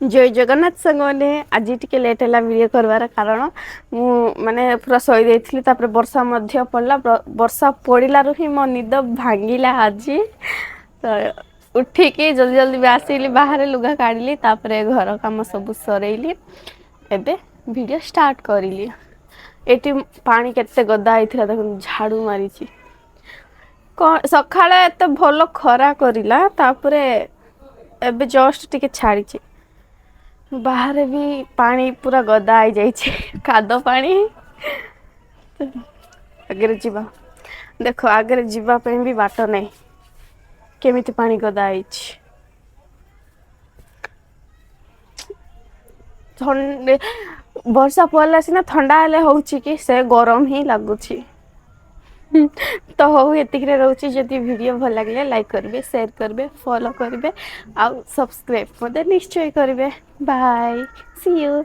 जय जगन्नाथ संगने आज टिके लेट है वीडियो करवार कारण मु माने पूरा सई देइथिली तापर वर्षा मध्य पड़ला वर्षा पड़िलारु ही मो निद भांगिला आज तो उठिकी जल्दी जल्दी भी आसिली बाहर लुगा काढली तापर घर काम सब सरेइली एबे वीडियो स्टार्ट करिली एटी पानी केते गदा आइथिला देखो झाड़ू मारिची सकाळे एते भलो खरा करिला तापरे एबे जस्ट टिके छाड़ीची बाहर भी पानी पूरा गदा आई जाइए काद पानी आगे जीवा देखो आगे जीवा पे भी बाट नहीं केमिति पानी गदा आई वर्षा पड़ला सीना ठंडा हेले होउची कि से गरम ही लगुची तो हो एतिक रोची जदि वीडियो भल लगे लाइक करेंगे शेयर करेंगे फॉलो करेंगे आउ सब्सक्राइब मत निश्चय करेंगे बाय सी यू।